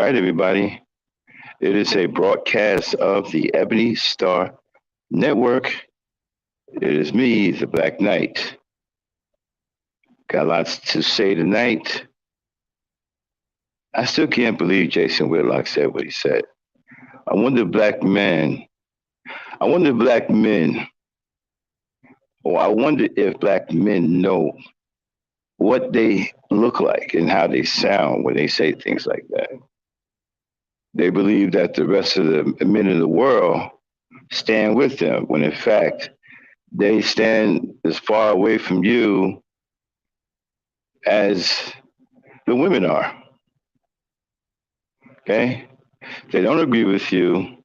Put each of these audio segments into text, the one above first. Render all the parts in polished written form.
right, everybody. It is a broadcast of the Ebony Star Network. It is me, the Black Knight. Got lots to say tonight. I still can't believe Jason Whitlock said what he said. I wonder, black men, I wonder, black men, or I wonder if black men know what they look like and how they sound when they say things like that. They believe that the rest of the men in the world stand with them, when in fact, they stand as far away from you as the women are. Okay? They don't agree with you.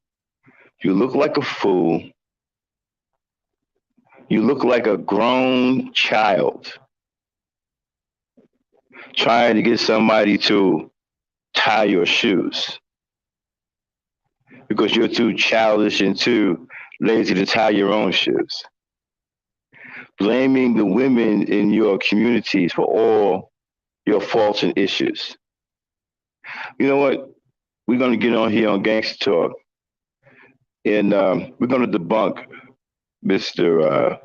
You look like a fool. You look like a grown child trying to get somebody to tie your shoes because you're too childish and too lazy to tie your own shoes. Blaming the women in your communities for all your faults and issues. You know what? We're going to get on here on Gangsta Talk, and we're going to debunk Mr.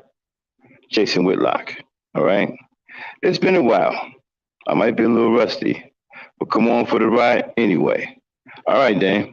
Jason Whitlock. All right? It's been a while. I might be a little rusty, but come on for the ride anyway. All right, Dan.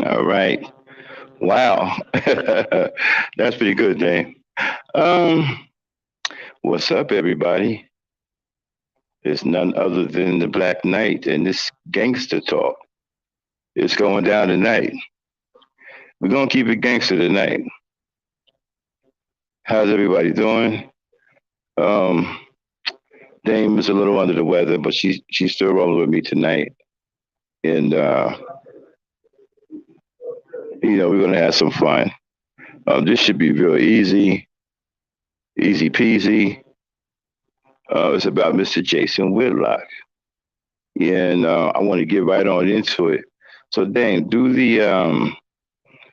All right. Wow. That's pretty good, Dave. Um, what's up, everybody? It's none other than the Black Knight, and this Gangster Talk. It's going down tonight. We're gonna keep it gangster tonight. How's everybody doing? Um, Dame is a little under the weather, but she's still rolling with me tonight, and we're gonna have some fun. This should be real easy, easy peasy. It's about Mr. Jason Whitlock, and I want to get right on into it. So, Dame, do the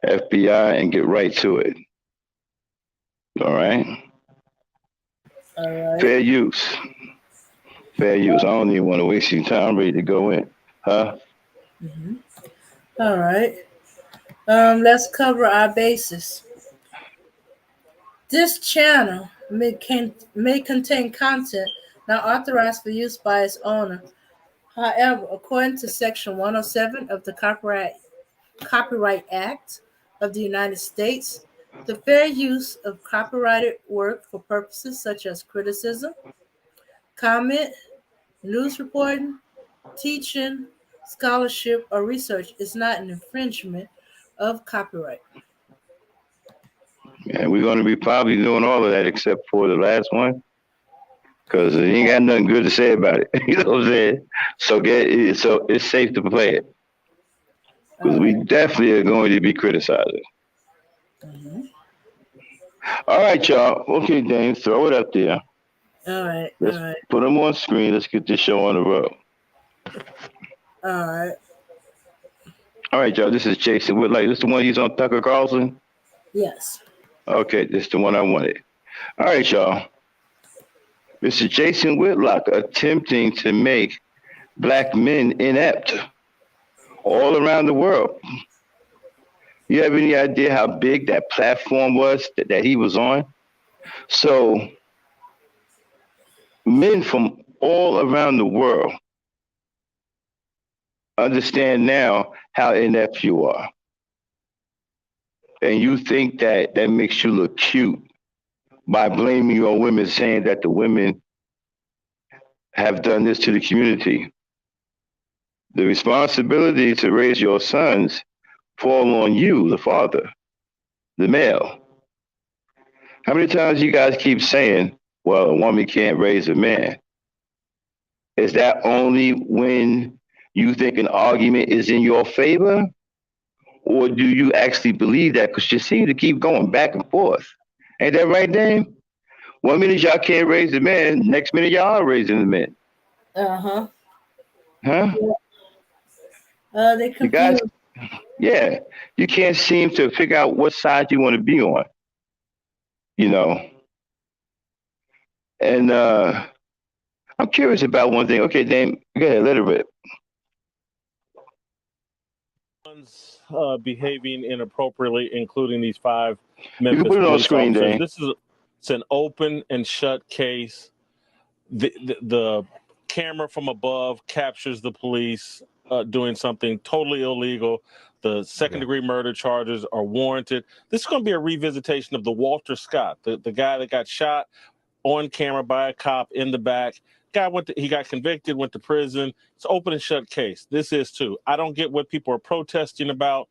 FBI and get right to it. All right. All right. Fair use. Fair use. I don't even want to waste your time. I'm ready to go in. Huh? Mm-hmm. All right. Let's cover our bases. This channel may contain content not authorized for use by its owner. However, according to Section 107 of the Copyright Act of the United States, the fair use of copyrighted work for purposes such as criticism, comment, news reporting, teaching, scholarship, or research is not an infringement of copyright. And we're going to be probably doing all of that except for the last one because he ain't got nothing good to say about it. You know what I'm saying? So it's safe to play it All because we right. definitely are going to be criticizing. Mm-hmm. All right, y'all. Okay, Dane, throw it up there. All right. All Let's right. put them on screen. Let's get this show on the road. All right. All right, y'all. This is Jason Whitlock. This the one he's on Tucker Carlson. Yes. Okay, this is the one I wanted. All right, y'all. Mr. Jason Whitlock attempting to make black men inept all around the world. You have any idea how big that platform was that he was on? So men from all around the world understand now how inept you are. And you think that that makes you look cute by blaming your women, saying that the women have done this to the community. The responsibility to raise your sons fall on you, the father, the male. How many times you guys keep saying, well, a woman can't raise a man? Is that only when you think an argument is in your favor? Or do you actually believe that? Because you seem to keep going back and forth. Ain't that right, Dame? One minute y'all can't raise the man, next minute y'all are raising the men. Uh-huh. Huh? Yeah. They You guys, confused. yeah. You can't seem to figure out what side you want to be on, you know. And I'm curious about one thing. Okay, Dame, go ahead, let it rip. Behaving inappropriately, including these five You can Memphis put it on police screen, officers. Dame. This is it's an open and shut case. The camera from above captures the police doing something totally illegal. The second degree murder charges are warranted. This is going to be a revisitation of the Walter Scott, the guy that got shot on camera by a cop in the back. He got convicted, went to prison. It's open and shut case. This is too. I don't get what people are protesting about.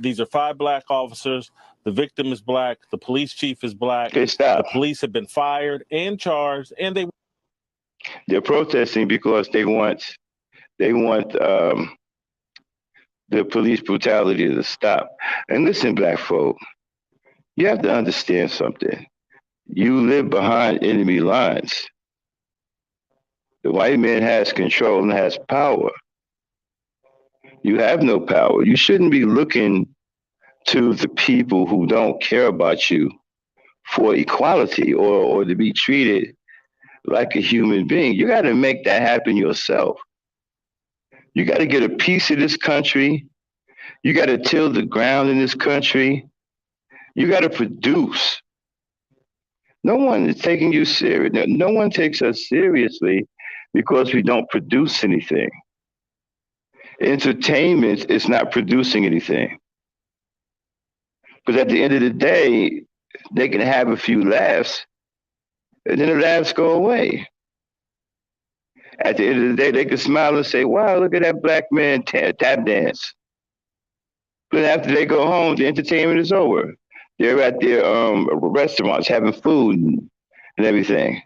These are five black officers. The victim is black. The police chief is black. Okay, The stop. police have been fired and charged, and they. They're protesting because they want the police brutality to stop. And listen, black folk, you have to understand something. You live behind enemy lines. The white man has control and has power. You have no power. You shouldn't be looking to the people who don't care about you for equality or to be treated like a human being. You got to make that happen yourself. You got to get a piece of this country. You got to till the ground in this country. You got to produce. No one is taking you serious. No one takes us seriously because we don't produce anything. Entertainment is not producing anything. Because at the end of the day, they can have a few laughs, and then the laughs go away. At the end of the day, they can smile and say, "Wow, look at that black man tap dance." But after they go home, the entertainment is over. They're at their restaurants having food and everything.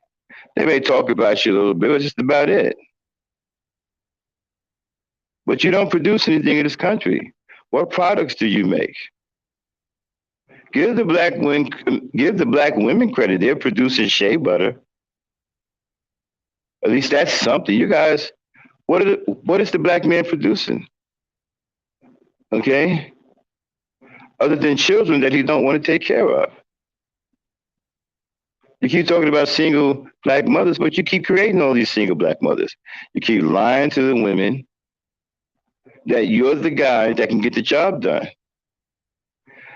They may talk about you a little bit, but it's just about it. But you don't produce anything in this country. What products do you make? Give the black women credit. They're producing shea butter. At least that's something. You guys, what is the black man producing? Okay, other than children that he don't want to take care of. You keep talking about single black mothers, but you keep creating all these single black mothers. You keep lying to the women that you're the guy that can get the job done.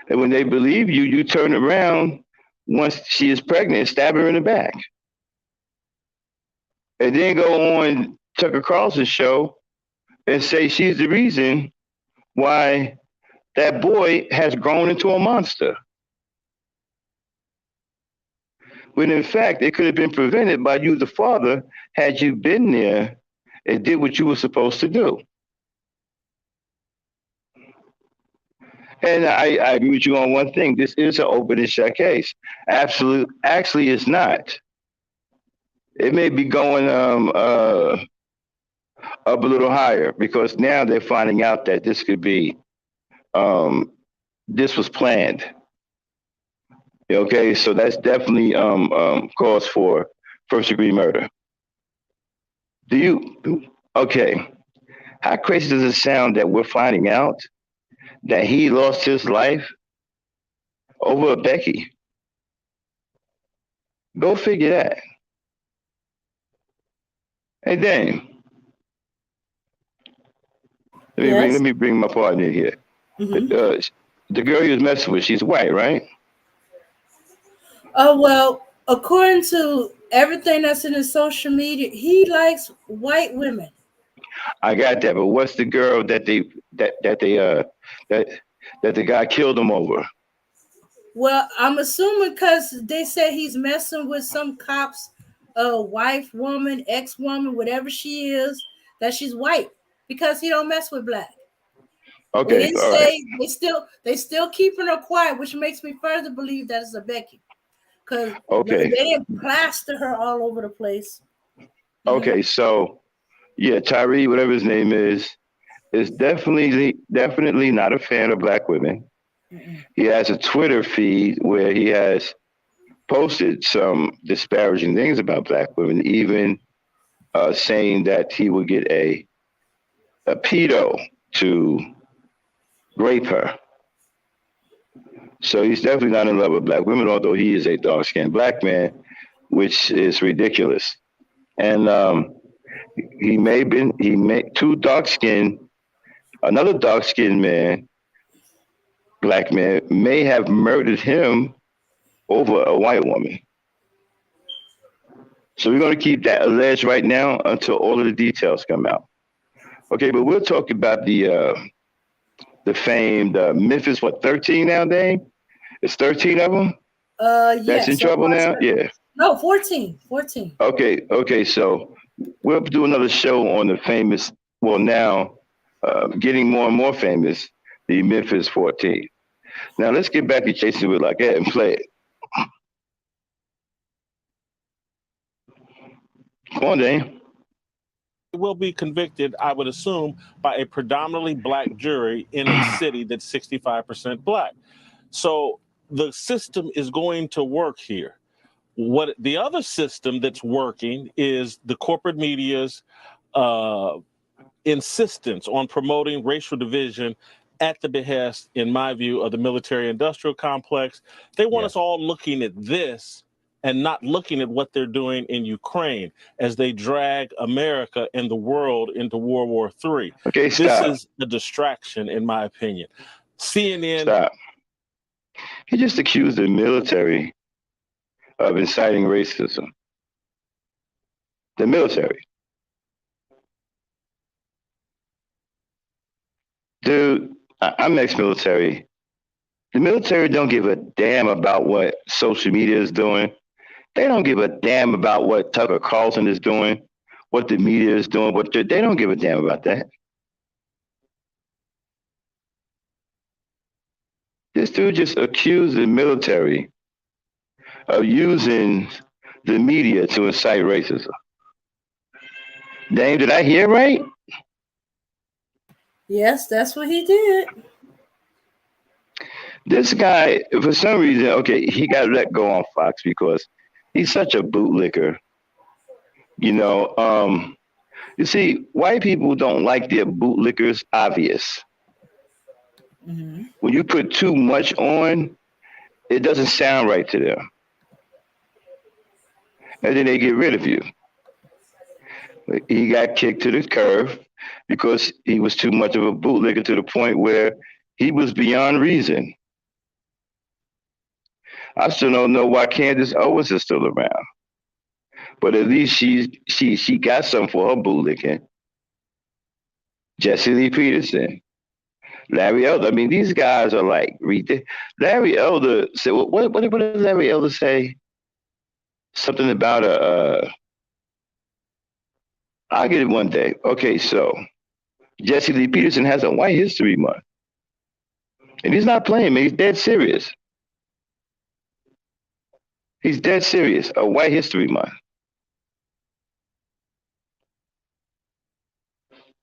And when they believe you, you turn around once she is pregnant and stab her in the back. And then go on Tucker Carlson's show and say she's the reason why that boy has grown into a monster. When in fact, it could have been prevented by you, the father, had you been there and did what you were supposed to do. And I agree with you on one thing. This is an open and shut case. Actually, it's not. It may be going up a little higher because now they're finding out that this could be this was planned. Okay, so that's definitely cause for first degree murder. Do you? Okay, how crazy does it sound that we're finding out that he lost his life over a Becky? Go figure that. Hey, Dame, Yes. let me bring my partner here. The girl he was messing with, she's white, right? Oh well, according to everything that's in his social media, he likes white women. I got that, but what's the girl that that the guy killed him over? Well, I'm assuming because they said he's messing with some cop's wife, woman, ex-woman, whatever she is, that she's white because he don't mess with black. They Okay, didn't all right. say they still keeping her quiet, which makes me further believe that it's a Becky because they Okay, didn't plaster her all over the place. okay. So yeah, Tyree, whatever his name is definitely not a fan of black women. Mm-mm. He has a Twitter feed where he has posted some disparaging things about black women, even saying that he would get a pedo to rape her. So he's definitely not in love with black women, although he is a dark skinned black man, which is ridiculous. And he made two dark skinned another dark skinned man, black man, may have murdered him over a white woman. So we're going to keep that alleged right now until all of the details come out. Okay, but we'll talk about the famed Memphis, what, 13 now, Dane? It's 13 of them that's in Yes, trouble now? Yeah. no, 14. 14. Okay, so we'll do another show on the famous, well, now getting more and more famous, the Memphis 14. Now let's get back to Jason Whitlock and play it. Come on, Dane. Will be convicted, I would assume, by a predominantly black jury in a city that's 65% black. So the system is going to work here. What the other system that's working is the corporate media's insistence on promoting racial division at the behest, in my view, of the military-industrial complex. They want us all looking at this and not looking at what they're doing in Ukraine as they drag America and the world into World War III. Okay, This stop. is a distraction, in my opinion. CNN. Stop. He just accused the military of inciting racism. The military. Dude, I'm ex-military. The military don't give a damn about what social media is doing. They don't give a damn about what Tucker Carlson is doing, what the media is doing. They don't give a damn about that. This dude just accused the military of using the media to incite racism. Dame, did I hear right? Yes, that's what he did. This guy, for some reason, okay, he got let go on Fox because he's such a bootlicker. You know, you see, white people don't like their bootlickers obvious. Mm-hmm. When you put too much on, it doesn't sound right to them. And then they get rid of you. He got kicked to the curb because he was too much of a bootlicker to the point where he was beyond reason. I still don't know why Candace Owens is still around. But at least she got something for her bootlicking. Jesse Lee Peterson, Larry Elder. I mean, these guys are like Larry Elder said, what did Larry Elder say? Something about I'll get it one day. Okay, so Jesse Lee Peterson has a White History Month. And he's not playing, man. He's dead serious. He's dead serious. A White History Month.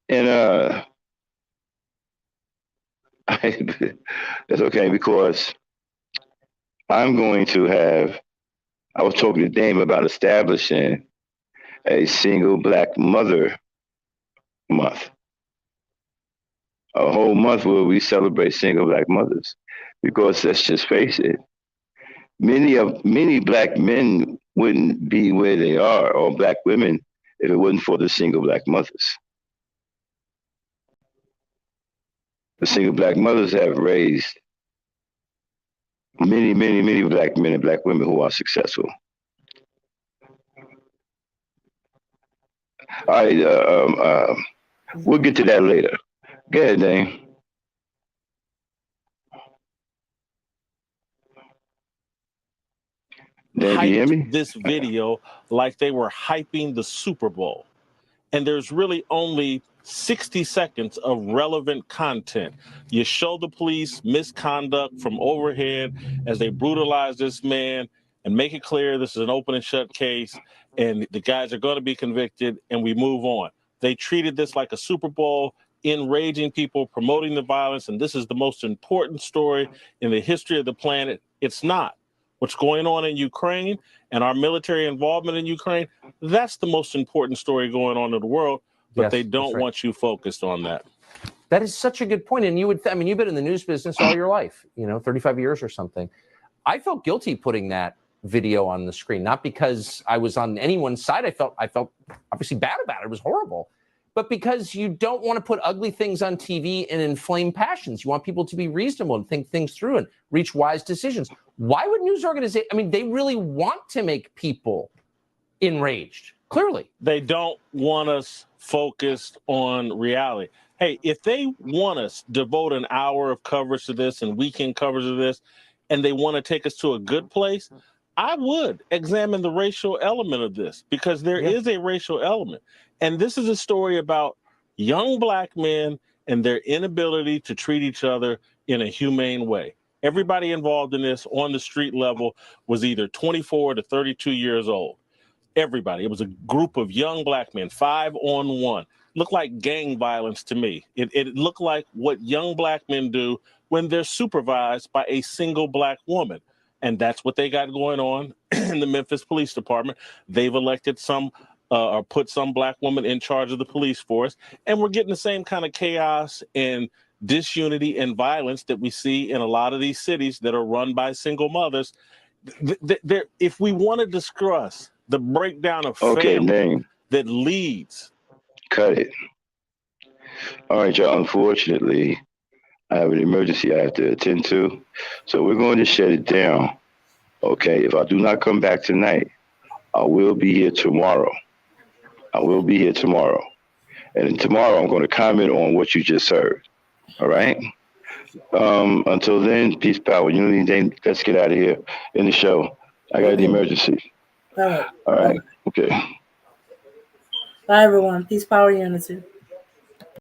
And that's okay because I'm going to have, I was talking to Dame about establishing a single black mother month. A whole month where we celebrate single black mothers. Because let's just face it, many black men wouldn't be where they are, or black women, if it wasn't for the single black mothers. The single black mothers have raised many black men and black women who are successful. All right, we'll get to that later. Go ahead, Dane. Dan, can you hear me? This video like they were hyping the Super Bowl. And there's really only 60 seconds of relevant content. You show the police misconduct from overhead as they brutalize this man and make it clear this is an open and shut case and the guys are going to be convicted, and we move on. They treated this like a Super Bowl, enraging people, promoting the violence, and this is the most important story in the history of the planet. It's not. What's going on in Ukraine and our military involvement in Ukraine, that's the most important story going on in the world, but they don't want you focused on that. That is such a good point. And you've been in the news business all your life, 35 years or something. I felt guilty putting that video on the screen, not because I was on anyone's side. I felt obviously bad about it. It was horrible. But because you don't want to put ugly things on TV and inflame passions. You want people to be reasonable and think things through and reach wise decisions. Why would news organizations, they really want to make people enraged, clearly. They don't want us focused on reality. Hey, if they want us to devote an hour of coverage to this and weekend coverage of this, and they want to take us to a good place, I would examine the racial element of this, because there is a racial element. And this is a story about young black men and their inability to treat each other in a humane way. Everybody involved in this on the street level was either 24 to 32 years old. Everybody. It was a group of young black men, 5-on-1. Looked like gang violence to me. It looked like what young black men do when they're supervised by a single black woman. And that's what they got going on in the Memphis Police Department. They've elected or put some black woman in charge of the police force. And we're getting the same kind of chaos and disunity and violence that we see in a lot of these cities that are run by single mothers. If we want to discuss the breakdown of family that leads. Cut it. All right, y'all. Unfortunately, I have an emergency I have to attend to. So we're going to shut it down. Okay. If I do not come back tonight, I will be here tomorrow. And then tomorrow I'm going to comment on what you just heard. All right. Until then, peace, power. You know anything? Let's get out of here in the show. I got an emergency. All right. All right. Okay. Bye, everyone. Peace, power, unity.